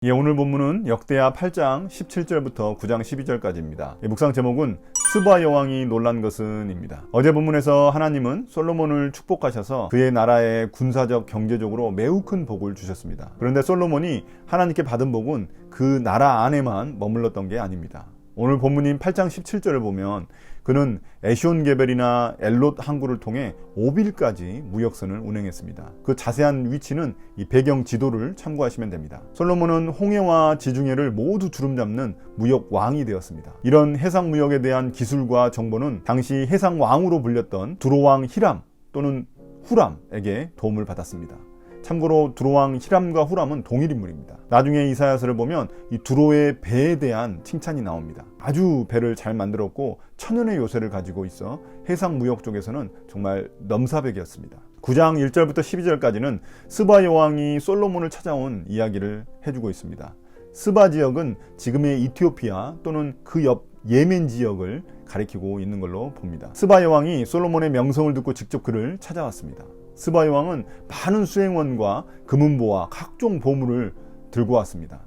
오늘 본문은 역대하 8장 17절부터 9장 12절까지입니다. 묵상 제목은 스바 여왕이 놀란 것은 입니다. 어제 본문에서 하나님은 솔로몬을 축복하셔서 그의 나라에 군사적 경제적으로 매우 큰 복을 주셨습니다. 그런데 솔로몬이 하나님께 받은 복은 그 나라 안에만 머물렀던 게 아닙니다. 오늘 본문인 8장 17절을 보면 그는 에시온게벨이나 엘롯 항구를 통해 오빌까지 무역선을 운행했습니다. 그 자세한 위치는 이 배경 지도를 참고하시면 됩니다. 솔로몬은 홍해와 지중해를 모두 주름잡는 무역 왕이 되었습니다. 이런 해상 무역에 대한 기술과 정보는 당시 해상 왕으로 불렸던 두로왕 히람 또는 후람에게 도움을 받았습니다. 참고로 두로왕 히람과 후람은 동일 인물입니다. 나중에 이사야서를 보면 이 두로의 배에 대한 칭찬이 나옵니다. 아주 배를 잘 만들었고 천연의 요새를 가지고 있어 해상 무역 쪽에서는 정말 넘사벽이었습니다. 9장 1절부터 12절까지는 스바 여왕이 솔로몬을 찾아온 이야기를 해주고 있습니다. 스바 지역은 지금의 이티오피아 또는 그 옆 예멘 지역을 가리키고 있는 걸로 봅니다. 스바 여왕이 솔로몬의 명성을 듣고 직접 그를 찾아왔습니다. 스바 여왕은 많은 수행원과 금은보와 각종 보물을 들고 왔습니다.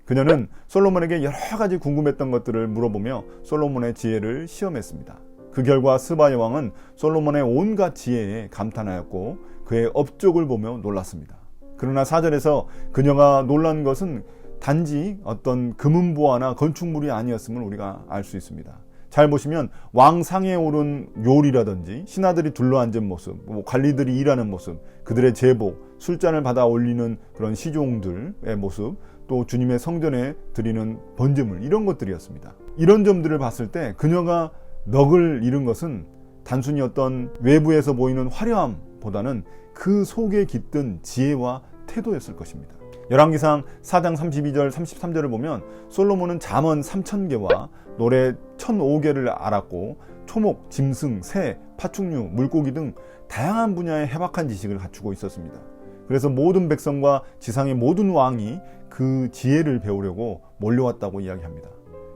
그녀는 솔로몬에게 여러 가지 궁금했던 것들을 물어보며 솔로몬의 지혜를 시험했습니다. 그 결과 스바 여왕은 솔로몬의 온갖 지혜에 감탄하였고 그의 업적을 보며 놀랐습니다. 그러나 4절에서 그녀가 놀란 것은 단지 어떤 금은보화나 건축물이 아니었음을 우리가 알 수 있습니다. 잘 보시면 왕상에 오른 요리라든지 신하들이 둘러앉은 모습, 관리들이 일하는 모습, 그들의 제복, 술잔을 받아 올리는 그런 시종들의 모습, 또 주님의 성전에 드리는 번제물, 이런 것들이었습니다. 이런 점들을 봤을 때 그녀가 넋을 잃은 것은 단순히 어떤 외부에서 보이는 화려함보다는 그 속에 깃든 지혜와 태도였을 것입니다. 열왕기상 4장 32절 33절을 보면 솔로몬은 잠언 3000개와 노래 1005개를 알았고 초목, 짐승, 새, 파충류, 물고기 등 다양한 분야의 해박한 지식을 갖추고 있었습니다. 그래서 모든 백성과 지상의 모든 왕이 그 지혜를 배우려고 몰려왔다고 이야기합니다.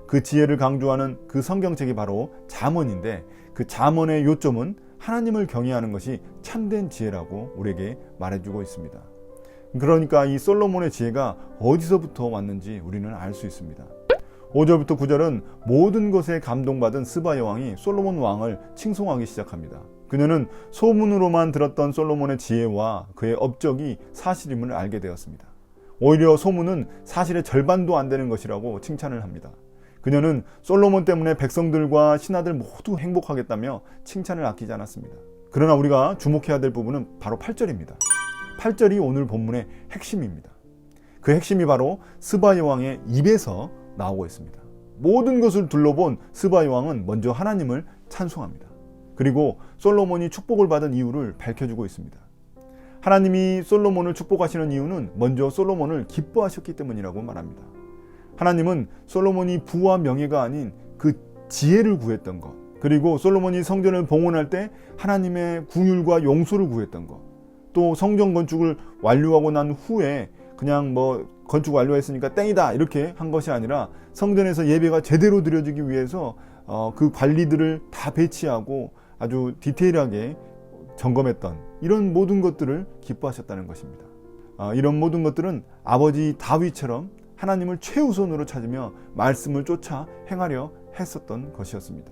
그 지혜를 강조하는 그 성경책이 바로 잠언인데 그 잠언의 요점은 하나님을 경외하는 것이 참된 지혜라고 우리에게 말해주고 있습니다. 그러니까 이 솔로몬의 지혜가 어디서부터 왔는지 우리는 알 수 있습니다. 5절부터 9절은 모든 것에 감동받은 스바 여왕이 솔로몬 왕을 칭송하기 시작합니다. 그녀는 소문으로만 들었던 솔로몬의 지혜와 그의 업적이 사실임을 알게 되었습니다. 오히려 소문은 사실의 절반도 안 되는 것이라고 칭찬을 합니다. 그녀는 솔로몬 때문에 백성들과 신하들 모두 행복하겠다며 칭찬을 아끼지 않았습니다. 그러나 우리가 주목해야 될 부분은 바로 8절입니다. 8절이 오늘 본문의 핵심입니다. 그 핵심이 바로 스바 여왕의 입에서 나오고 있습니다. 모든 것을 둘러본 스바 여왕은 먼저 하나님을 찬송합니다. 그리고 솔로몬이 축복을 받은 이유를 밝혀주고 있습니다. 하나님이 솔로몬을 축복하시는 이유는 먼저 솔로몬을 기뻐하셨기 때문이라고 말합니다. 하나님은 솔로몬이 부와 명예가 아닌 그 지혜를 구했던 것, 그리고 솔로몬이 성전을 봉헌할 때 하나님의 궁율과 용서를 구했던 것, 또 성전 건축을 완료하고 난 후에 그냥 건축 완료했으니까 땡이다 이렇게 한 것이 아니라 성전에서 예배가 제대로 드려지기 위해서 그 관리들을 다 배치하고 아주 디테일하게 점검했던 이런 모든 것들을 기뻐하셨다는 것입니다. 이런 모든 것들은 아버지 다윗처럼 하나님을 최우선으로 찾으며 말씀을 쫓아 행하려 했었던 것이었습니다.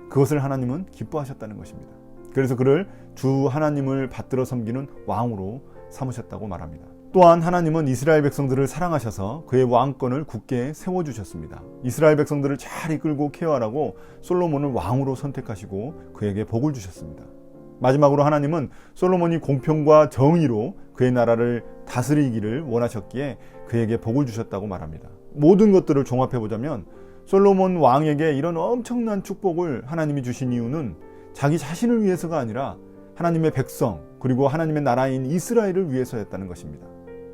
그것을 하나님은 기뻐하셨다는 것입니다. 그래서 그를 주 하나님을 받들어 섬기는 왕으로 삼으셨다고 말합니다. 또한 하나님은 이스라엘 백성들을 사랑하셔서 그의 왕권을 굳게 세워주셨습니다. 이스라엘 백성들을 잘 이끌고 케어하라고 솔로몬을 왕으로 선택하시고 그에게 복을 주셨습니다. 마지막으로 하나님은 솔로몬이 공평과 정의로 그의 나라를 다스리기를 원하셨기에 그에게 복을 주셨다고 말합니다. 모든 것들을 종합해보자면 솔로몬 왕에게 이런 엄청난 축복을 하나님이 주신 이유는 자기 자신을 위해서가 아니라 하나님의 백성 그리고 하나님의 나라인 이스라엘을 위해서였다는 것입니다.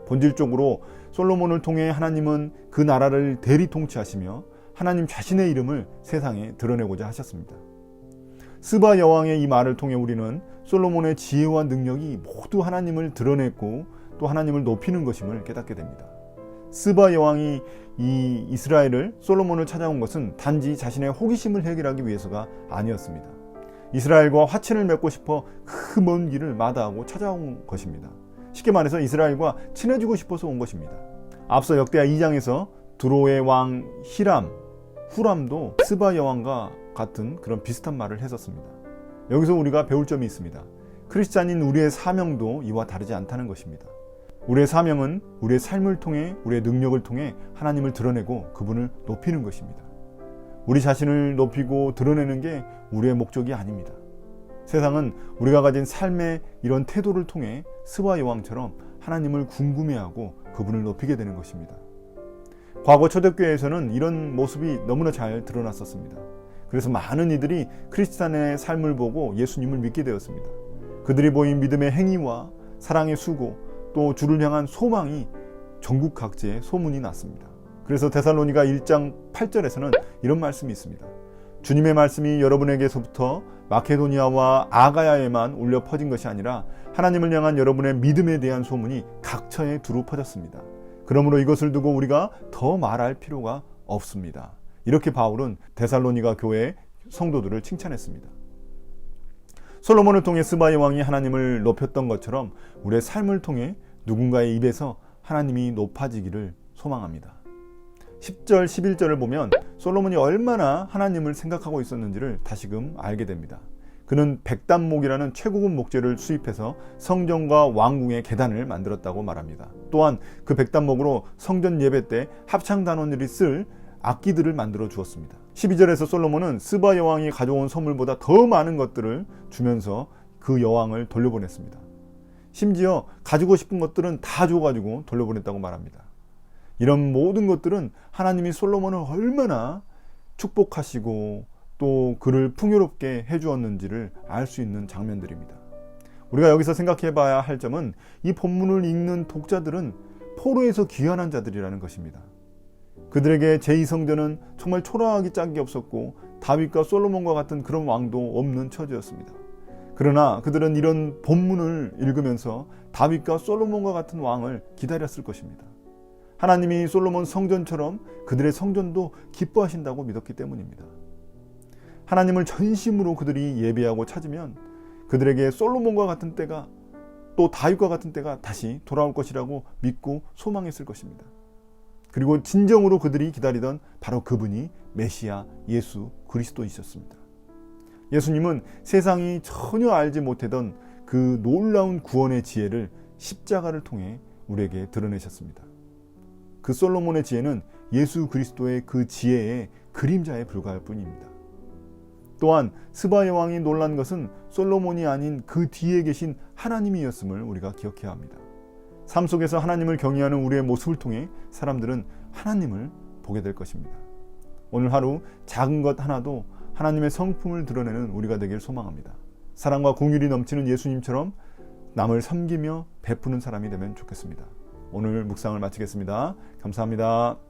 본질적으로 솔로몬을 통해 하나님은 그 나라를 대리 통치하시며 하나님 자신의 이름을 세상에 드러내고자 하셨습니다. 스바 여왕의 이 말을 통해 우리는 솔로몬의 지혜와 능력이 모두 하나님을 드러냈고 또 하나님을 높이는 것임을 깨닫게 됩니다. 스바 여왕이 이 이스라엘을 솔로몬을 찾아온 것은 단지 자신의 호기심을 해결하기 위해서가 아니었습니다. 이스라엘과 화친을 맺고 싶어 그 먼 길을 마다하고 찾아온 것입니다. 쉽게 말해서 이스라엘과 친해지고 싶어서 온 것입니다. 앞서 역대하 2장에서 두로의 왕 후람도 스바 여왕과 같은 그런 비슷한 말을 했었습니다. 여기서 우리가 배울 점이 있습니다. 크리스찬인 우리의 사명도 이와 다르지 않다는 것입니다. 우리의 사명은 우리의 삶을 통해, 우리의 능력을 통해 하나님을 드러내고 그분을 높이는 것입니다. 우리 자신을 높이고 드러내는 게 우리의 목적이 아닙니다. 세상은 우리가 가진 삶의 이런 태도를 통해 스바 여왕처럼 하나님을 궁금해하고 그분을 높이게 되는 것입니다. 과거 초대교회에서는 이런 모습이 너무나 잘 드러났었습니다. 그래서 많은 이들이 크리스찬의 삶을 보고 예수님을 믿게 되었습니다. 그들이 보인 믿음의 행위와 사랑의 수고, 또 주를 향한 소망이 전국 각지에 소문이 났습니다. 그래서 데살로니가 1장 8절에서는 이런 말씀이 있습니다. 주님의 말씀이 여러분에게서부터 마케도니아와 아가야에만 울려 퍼진 것이 아니라 하나님을 향한 여러분의 믿음에 대한 소문이 각처에 두루 퍼졌습니다. 그러므로 이것을 두고 우리가 더 말할 필요가 없습니다. 이렇게 바울은 데살로니가 교회 성도들을 칭찬했습니다. 솔로몬을 통해 스바 여왕이 하나님을 높였던 것처럼 우리의 삶을 통해 누군가의 입에서 하나님이 높아지기를 소망합니다. 10절, 11절을 보면 솔로몬이 얼마나 하나님을 생각하고 있었는지를 다시금 알게 됩니다. 그는 백단목이라는 최고급 목재를 수입해서 성전과 왕궁의 계단을 만들었다고 말합니다. 또한 그 백단목으로 성전 예배 때 합창단원들이 쓸 악기들을 만들어 주었습니다. 12절에서 솔로몬은 스바 여왕이 가져온 선물보다 더 많은 것들을 주면서 그 여왕을 돌려보냈습니다. 심지어 가지고 싶은 것들은 다 줘가지고 돌려보냈다고 말합니다. 이런 모든 것들은 하나님이 솔로몬을 얼마나 축복하시고 또 그를 풍요롭게 해주었는지를 알 수 있는 장면들입니다. 우리가 여기서 생각해 봐야 할 점은 이 본문을 읽는 독자들은 포로에서 귀환한 자들이라는 것입니다. 그들에게 제2성전은 정말 초라하기 짝이 없었고 다윗과 솔로몬과 같은 그런 왕도 없는 처지였습니다. 그러나 그들은 이런 본문을 읽으면서 다윗과 솔로몬과 같은 왕을 기다렸을 것입니다. 하나님이 솔로몬 성전처럼 그들의 성전도 기뻐하신다고 믿었기 때문입니다. 하나님을 전심으로 그들이 예배하고 찾으면 그들에게 솔로몬과 같은 때가 또 다윗과 같은 때가 다시 돌아올 것이라고 믿고 소망했을 것입니다. 그리고 진정으로 그들이 기다리던 바로 그분이 메시아 예수 그리스도이셨습니다. 예수님은 세상이 전혀 알지 못하던 그 놀라운 구원의 지혜를 십자가를 통해 우리에게 드러내셨습니다. 그 솔로몬의 지혜는 예수 그리스도의 그 지혜의 그림자에 불과할 뿐입니다. 또한 스바 여왕이 놀란 것은 솔로몬이 아닌 그 뒤에 계신 하나님이었음을 우리가 기억해야 합니다. 삶 속에서 하나님을 경외하는 우리의 모습을 통해 사람들은 하나님을 보게 될 것입니다. 오늘 하루 작은 것 하나도 하나님의 성품을 드러내는 우리가 되길 소망합니다. 사랑과 공율이 넘치는 예수님처럼 남을 섬기며 베푸는 사람이 되면 좋겠습니다. 오늘 묵상을 마치겠습니다. 감사합니다.